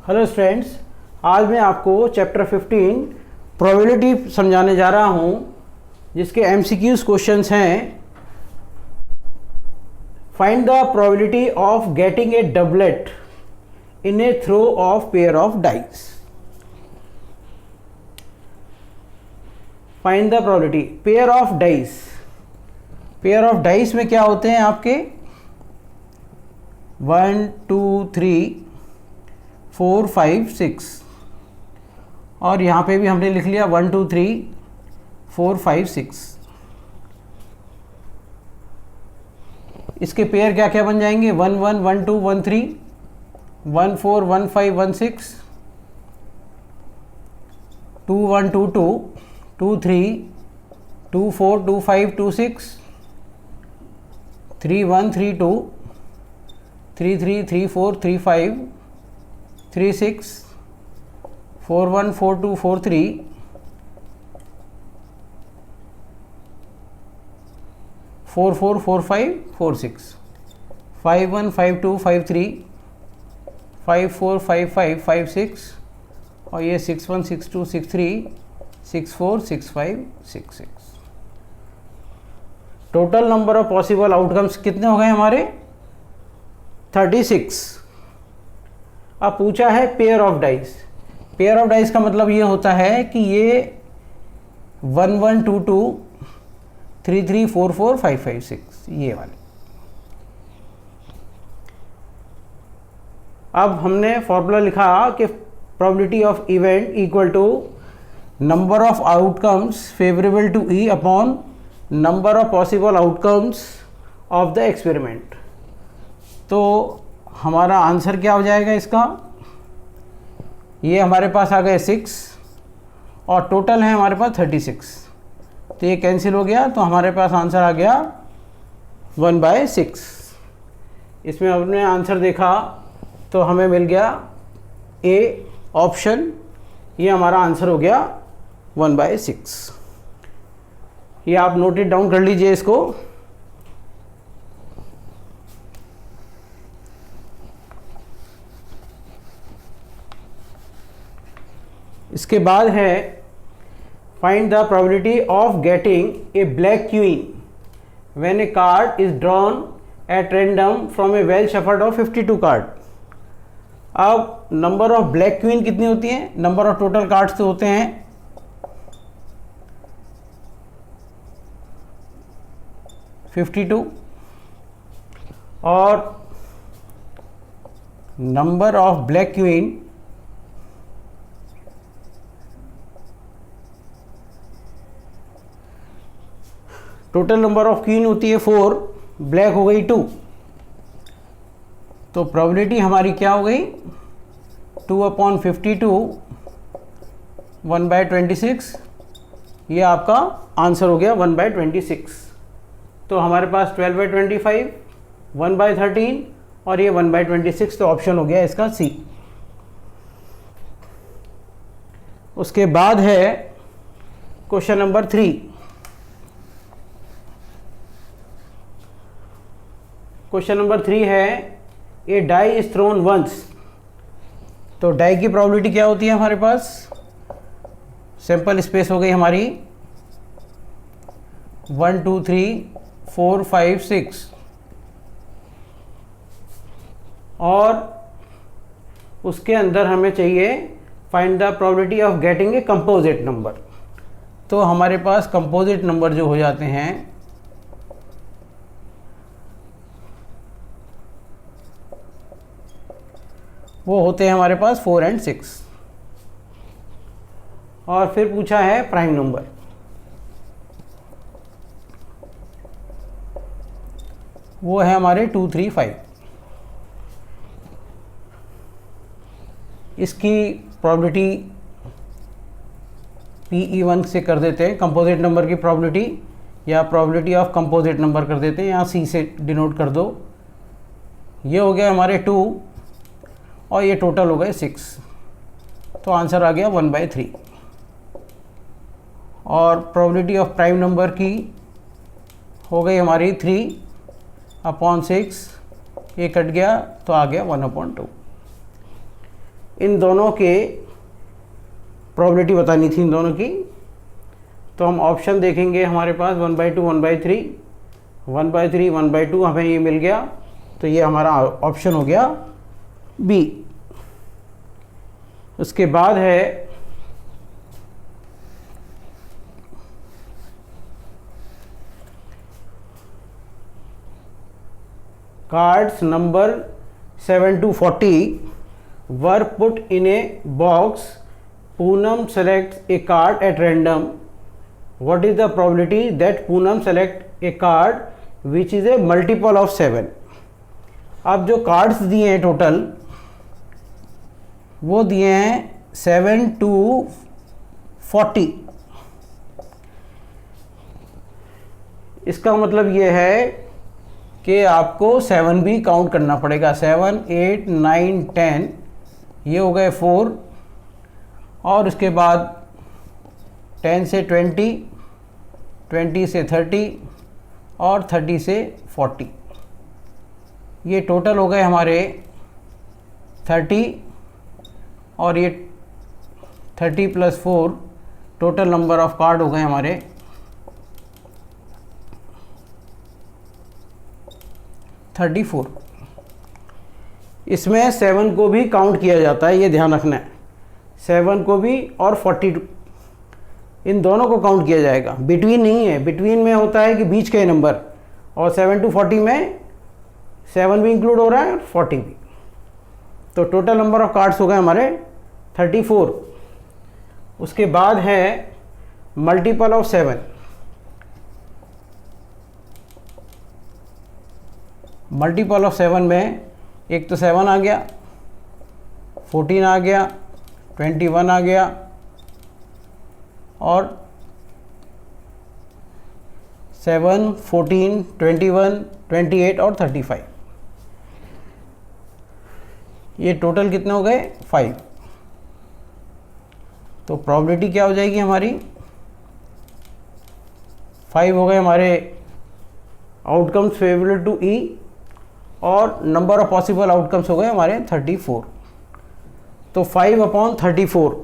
Hello students, आज मैं आपको चैप्टर 15 प्रोबेबिलिटी समझाने जा रहा हूं, जिसके एमसीक्यूज क्वेश्चंस हैं। Find the probability of getting a doublet in a throw of pair of dice. Find the probability pair of dice. Pair of dice में क्या होते हैं आपके 1 2 3 4 5 6 और यहाँ पे भी हमने लिख लिया 1 2 3 4 5 6। इसके पेयर क्या क्या बन जाएंगे 1 1 1 2 1 3 1 4 1 5 1 6 2 1 2 2 2 3 2 4 2 5 2 6 3 1 3 2 3 3 3 4 3 5 3 6 4 1 4 2 4 3 4 4 4 5 4 6 5 1 5 2 5 3 5 4 5 5 5 6 और ये 6 1 6 2 6 3 6 4 6 5 6 6। Total number of possible outcomes कितने हो गए हमारे 36। अब पूछा है pair of dice. Pair of dice का मतलब ये होता है कि ये 1 1 2 2 3 3 4 4 5 5 6 ये वाले। अब हमने फॉर्मूला लिखा कि probability of event equal to number of outcomes favourable to E upon number of possible outcomes of the experiment. तो हमारा आंसर क्या हो जाएगा इसका, ये हमारे पास आ गए 6 और टोटल है हमारे पास 36। तो ये कैंसिल हो गया, तो हमारे पास आंसर आ गया 1/6। इसमें हमने आंसर देखा तो हमें मिल गया ए ऑप्शन, ये हमारा आंसर हो गया 1/6। ये आप नोट इट डाउन कर लीजिए इसको। इसके बाद है find the probability of getting A black queen when A card is drawn at random from A well shuffled of 52 card. अब नंबर ऑफ ब्लैक क्वीन कितनी होती है, नंबर ऑफ टोटल कार्ड्स तो होते हैं 52 और number of black queen total number of queen होती है 4, ब्लैक हो गई 2। तो प्रोबेबिलिटी हमारी क्या हो गई 2/52 1/26। ये आपका आंसर हो गया 1/26। तो हमारे पास 12/25 1/13 और ये 1/26। तो ऑप्शन हो गया इसका सी। उसके बाद है क्वेश्चन नंबर 3। क्वेश्चन नंबर 3 है ए डाई इज थ्रोन वंस। तो डाई की प्रोबेबिलिटी क्या होती है हमारे पास, सैंपल स्पेस हो गई हमारी 1 2 3 4 5 6 और उसके अंदर हमें चाहिए find the probability of getting a composite number. तो हमारे पास कंपोजिट नंबर जो हो जाते हैं वो होते हैं हमारे पास 4 और 6। और फिर पूछा है प्राइम नंबर। वो है हमारे 2 3 5। इसकी प्रोबेबिलिटी PE1 से कर देते हैं, कंपोजिट नंबर की प्रोबेबिलिटी या प्रोबेबिलिटी ऑफ कंपोजिट नंबर कर देते हैं, यहाँ C से डिनोट कर दो। ये हो गया हमारे 2 और ये टोटल हो गए 6। तो आंसर आ गया 1/3। और प्रोबेबिलिटी ऑफ प्राइम नंबर की हो गई हमारी 3/6, ये कट गया तो आ गया 1/2। इन दोनों के प्रोबेबिलिटी बतानी थी इन दोनों की। तो हम ऑप्शन देखेंगे, हमारे पास 1/2 1/3 1/3 1/2 हमें ये मिल गया। तो ये हमारा ऑप्शन हो गया बी। उसके बाद है cards number 7 to 40 were put in a box. Poonam selects a card at random. What is the probability that Poonam select a card which is a multiple of 7? अब जो कार्ड्स दिए हैं total वो दिए हैं 7 to 40। इसका मतलब ये है कि आपको 7 भी काउंट करना पड़ेगा। 7 8 9 10 ये हो गए 4, और उसके बाद 10 से 20, 20 से 30 और 30 से 40। ये टोटल हो गए हमारे 30, और ये 30 + 4 टोटल नंबर ऑफ कार्ड हो गए हमारे 34। इसमें 7 को भी काउंट किया जाता है, ये ध्यान रखना है। 7 को भी और 42 इन दोनों को काउंट किया जाएगा, बिटवीन नहीं है। बिटवीन में होता है कि बीच के नंबर, और 7 to 40 में 7 भी इंक्लूड हो रहा है और 40 भी। तो टोटल नंबर ऑफ कार्ड्स हो गए हमारे 34। उसके बाद है मल्टीपल ऑफ 7। मल्टीपल ऑफ 7 में एक तो 7 आ गया, 14 आ गया, 21 आ गया, और 7 14 21 28 और 35। ये टोटल कितने हो गए 5। तो प्रोबेबिलिटी क्या हो जाएगी हमारी 5 हो गए हमारे आउटकम्स फेवरेबल टू ई, और नंबर ऑफ पॉसिबल आउटकम्स हो गए हमारे 34। तो 5/34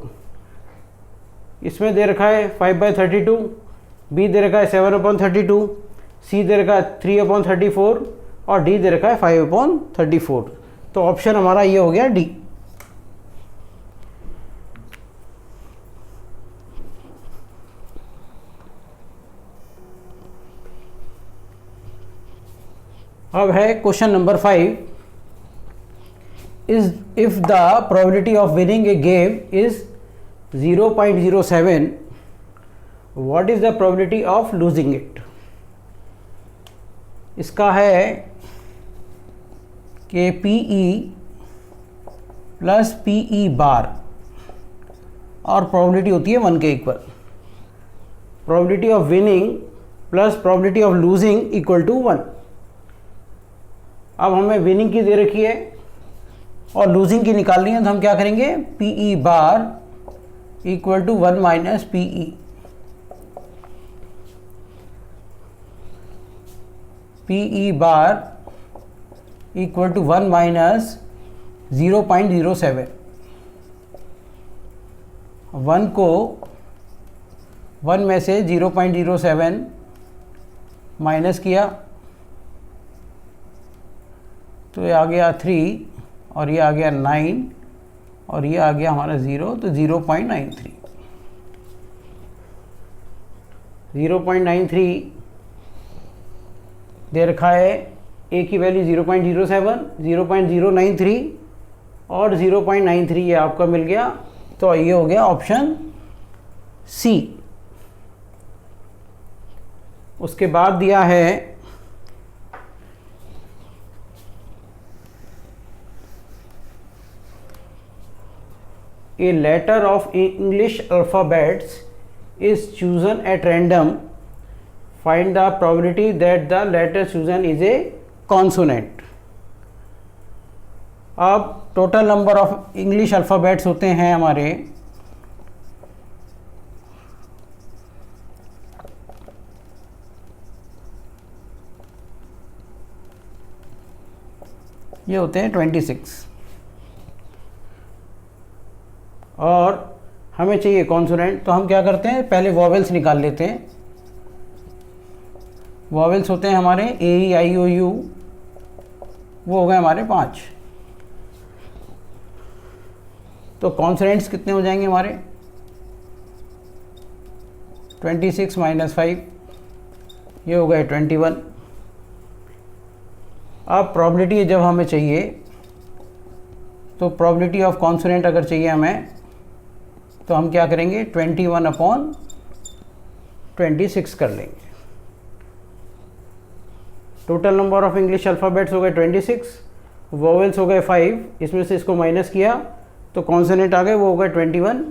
इसमें दे रखा है 5/32, बी दे रखा है 7/32, सी दे रखा है 3/34 और डी दे रखा है 5/34। तो ऑप्शन हमारा ये हो गया डी। अब है question number 5। If the probability of winning A game is 0.07, what is the probability of losing it? इसका है कि PE + PE बार, और प्रोबेबिलिटी होती है 1 के equal. Probability of winning + probability of losing = 1। अब हमें विनिंग की दे रखी है और लूजिंग की निकालनी है, तो हम क्या करेंगे PE बार = 1 - PE। PE बार = 1 - 0.07। 1 को 1 में से 0.07 माइनस किया तो ये आ गया 3, और ये आ गया 9, और ये आ गया हमारा 0, तो 0.93। 0.93 दे रखा है, ए की वैल्यू 0.07, 0.093 और 0.93 ये आपका मिल गया। तो ये हो गया ऑप्शन सी। उसके बाद दिया है a letter of English alphabets is chosen at random. Find the probability that the letter chosen is a consonant. अब total number of English alphabets होते हैं हमारे ये होते हैं 26। और हमें चाहिए कॉन्सोनेंट, तो हम क्या करते हैं, पहले वॉवेल्स निकाल लेते हैं। वॉवेल्स होते हैं हमारे ए ई आई ओ यू, वो हो गए हमारे 5। तो कॉन्सोनेंट्स कितने हो जाएंगे हमारे, 26 - 5, ये हो गए 21। अब प्रोबेबिलिटी जब हमें चाहिए, तो प्रोबेबिलिटी ऑफ कॉन्सोनेंट अगर चाहिए हमें, तो हम क्या करेंगे, 21/26 कर लेंगे। Total number of English alphabets हो गए 26, वोवेल्स हो गए 5, इसमें से इसको माइनस किया तो कॉन्सोनेंट आ गए, वो हो गए 21।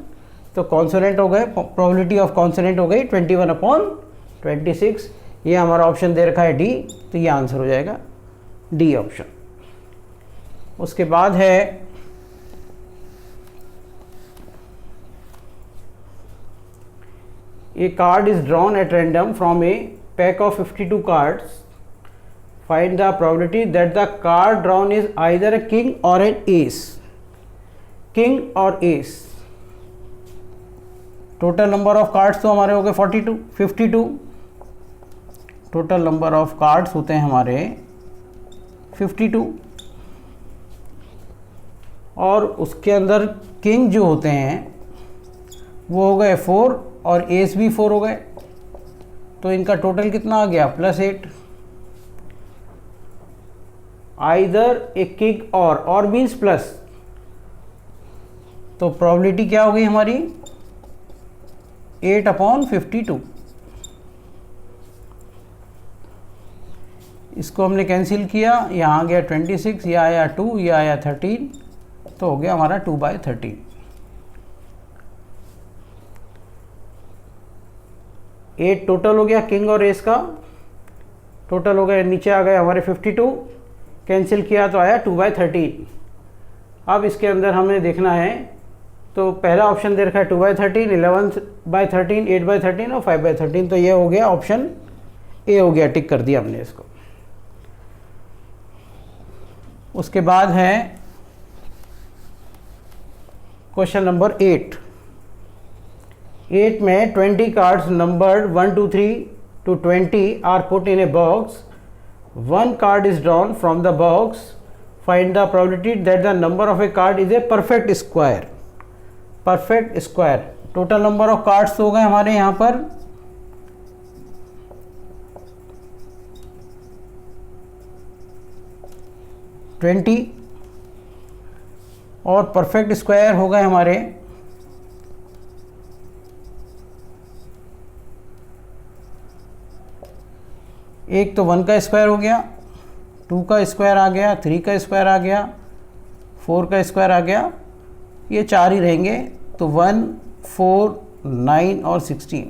तो कॉन्सोनेंट हो गए, प्रोबेबिलिटी ऑफ कॉन्सोनेंट हो गई 21/26। ये हमारा ऑप्शन दे रखा है डी, तो ये आंसर हो जाएगा डी ऑप्शन। उसके बाद है a card is drawn at random from a pack of 52 cards. Find the probability that the card drawn is either a king or an ace. King और ace. Total number of cards तो हमारे हो गए 52। Total number of cards होते हैं हमारे 52, और उसके अंदर किंग जो होते हैं वो हो गए 4 और एस भी 4 हो गए, तो इनका टोटल कितना आ गया, +8। आइदर ए किंग और मीन्स प्लस, तो प्रोबेबिलिटी क्या हो गई हमारी 8/52। इसको हमने कैंसिल किया, यहाँ आ गया 26, यह आया 2, यह आया 13, तो हो गया हमारा 2/13। 8 टोटल हो गया किंग और एस का, टोटल हो गया, नीचे आ गए हमारे 52, कैंसिल किया तो आया 2/13। अब इसके अंदर हमें देखना है, तो पहला ऑप्शन दे रखा है 2/13, 11/13, 8/13 और 5/13, तो ये हो गया ऑप्शन ए हो गया, टिक कर दिया हमने इसको। उसके बाद है क्वेश्चन नंबर 8 में 20 cards numbered 1 to 3 to 20 are put in a box. One card is drawn from the box. Find the probability that the number of a card is a perfect square. Perfect square. Total number of cards हो गए हमारे यहाँ पर 20, और perfect square हो गए हमारे 1, तो 1 का स्क्वायर हो गया, 2 का स्क्वायर आ गया, 3 का स्क्वायर आ गया, 4 का स्क्वायर आ गया, ये 4 ही रहेंगे, तो 1, 4, 9 और 16,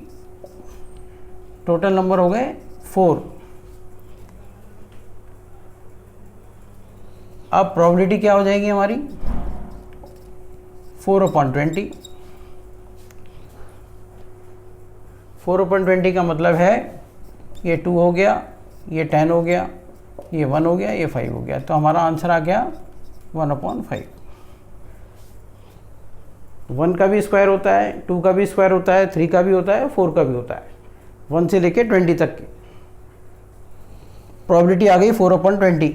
टोटल नंबर हो गए 4। अब प्रोबेबिलिटी क्या हो जाएगी हमारी 4/20। 4/20 का मतलब है ये 2 हो गया, ये 10 हो गया, ये 1 हो गया, ये 5 हो गया, तो हमारा आंसर आ गया 1/5। 1 का भी स्क्वायर होता है, 2 का भी स्क्वायर होता है, 3 का भी होता है, 4 का भी होता है, 1 से लेके 20 तक की प्रोबेबिलिटी आ गई 4/20।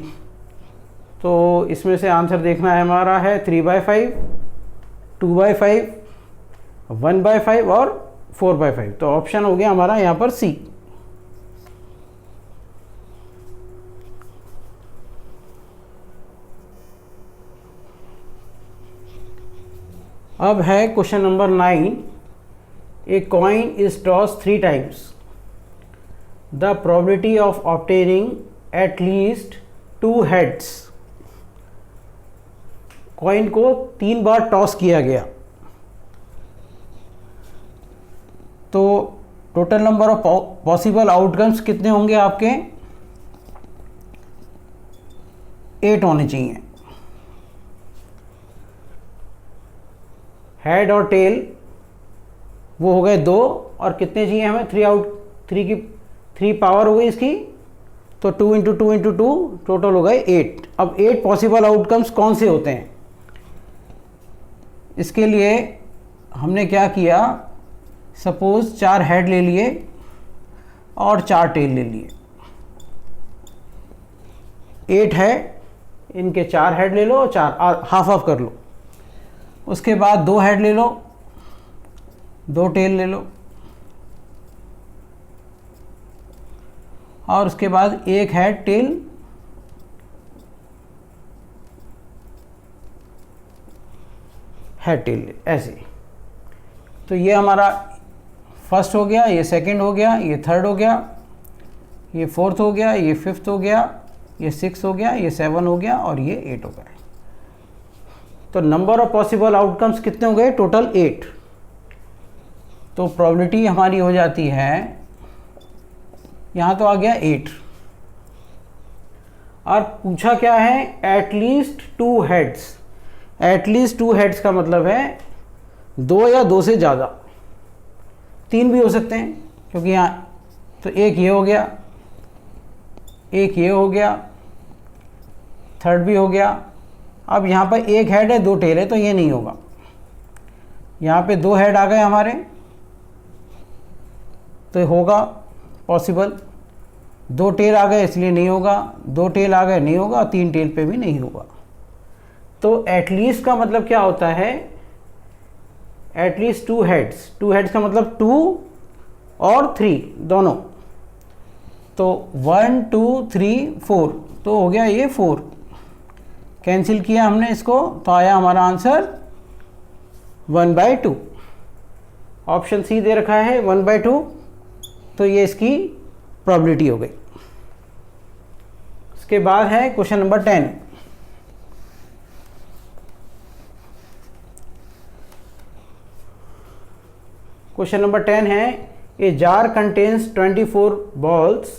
तो इसमें से आंसर देखना है हमारा है 3/5, 2/5, 1/5 और 4/5, तो ऑप्शन हो गया हमारा यहाँ पर सी। अब है question number 9। A coin is toss 3 times. The probability of obtaining at least 2 heads. Coin को 3 बार टॉस किया गया, तो total number of possible outcomes कितने होंगे आपके 8 होने चाहिए। हेड और टेल वो हो गए 2, और कितने चाहिए हमें 3 पावर हो गई इसकी, तो 2 × 2 × 2 टोटल हो गए 8। अब 8 पॉसिबल आउटकम्स कौन से होते हैं, इसके लिए हमने क्या किया, सपोज 4 हेड ले लिए और 4 टेल ले लिए, 8 है, इनके 4 हेड ले लो और 4 हाफ हाफ कर लो। उसके बाद 2 हेड ले लो, 2 टेल ले लो, और उसके बाद 1 हेड टेल, हेड टेल, ऐसे। तो ये हमारा फर्स्ट हो गया, ये सेकंड हो गया, ये थर्ड हो गया, ये फोर्थ हो गया, ये फिफ्थ हो गया, ये 6 हो गया, ये 7 हो गया और ये 8 हो गया। तो नंबर ऑफ पॉसिबल आउटकम्स कितने हो गए, टोटल 8। तो प्रोबेबिलिटी हमारी हो जाती है, यहाँ तो आ गया 8, और पूछा क्या है, एटलीस्ट 2 हेड्स। एटलीस्ट 2 हेड्स का मतलब है 2 या 2 से ज़्यादा, 3 भी हो सकते हैं, क्योंकि यहाँ तो एक ये हो गया, एक ये हो गया, थर्ड भी हो गया। अब यहाँ पर 1 हेड है, 2 टेल है, तो ये नहीं होगा। यहाँ पे 2 हेड आ गए हमारे, तो होगा पॉसिबल। 2 टेल आ गए इसलिए नहीं होगा, 2 टेल आ गए नहीं होगा, 3 टेल पे भी नहीं होगा। तो एटलीस्ट का मतलब क्या होता है, एटलीस्ट 2 हेड्स। 2 हेड्स का मतलब 2 और 3 दोनों। तो 1 2 3 4, तो हो गया ये 4। कैंसिल किया हमने इसको, तो आया हमारा आंसर 1/2। ऑप्शन सी दे रखा है 1/2, तो ये इसकी प्रोबेबिलिटी हो गई। इसके बाद है क्वेश्चन नंबर 10। क्वेश्चन नंबर 10 है, a jar contains 24 balls,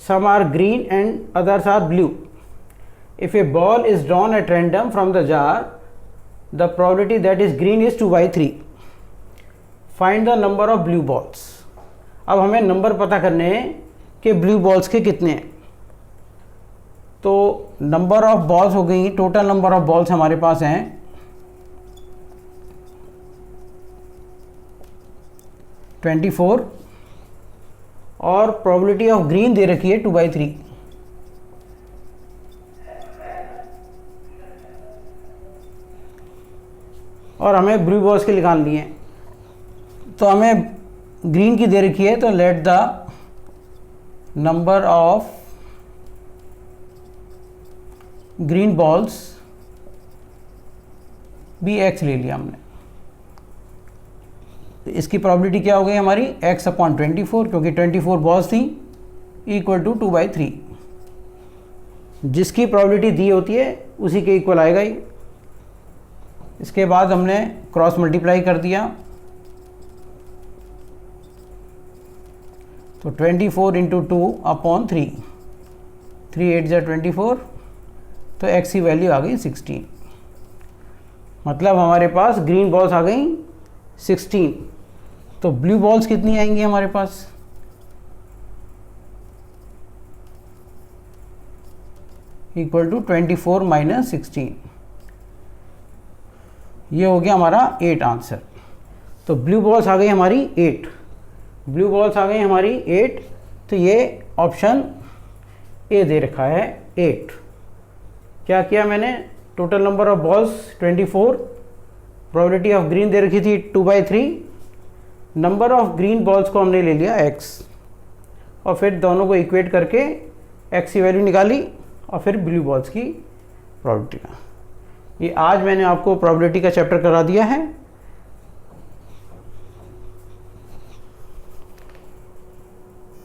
some are green and others are blue. If a ball is drawn at random from the jar, the probability that is green is 2/3. Find the number of blue balls. अब हमें number पता करने हैं कि blue balls के कितने हैं। तो नंबर ऑफ बॉल्स हो गई, टोटल नंबर ऑफ बॉल्स हमारे पास हैं 24, और प्रोबेबिलिटी ऑफ ग्रीन दे रखी है 2/3। और हमें ब्लू बॉल्स के निकाल लिए हैं, तो हमें ग्रीन की दे रखी है, तो let the number of green balls भी x ले लिया हमने। तो इसकी प्रोबेबिलिटी क्या हो गई हमारी, x/24, क्योंकि 24 बॉल्स थी, इक्वल टू 2/3। जिसकी प्रोबेबिलिटी दी होती है उसी के इक्वल आएगा ही। इसके बाद हमने क्रॉस मल्टीप्लाई कर दिया, तो 24 × 2/3, 3 8 × 24, तो x की वैल्यू आ गई 16। मतलब हमारे पास ग्रीन बॉल्स आ गई 16। तो ब्लू बॉल्स कितनी आएंगी हमारे पास, इक्वल टू 24 - 16। ये हो गया हमारा 8 आंसर। तो ब्लू बॉल्स आ गई हमारी 8, ब्लू बॉल्स आ गई हमारी 8। तो ये ऑप्शन ए दे रखा है 8। क्या किया मैंने, total number of balls 24, probability of green दे रखी थी 2/3, नंबर ऑफ ग्रीन बॉल्स को हमने ले लिया x, और फिर दोनों को इक्वेट करके x की वैल्यू निकाली, और फिर ब्लू बॉल्स की प्रोबेबिलिटी का। ये आज मैंने आपको प्रोबेबिलिटी का चैप्टर करा दिया है।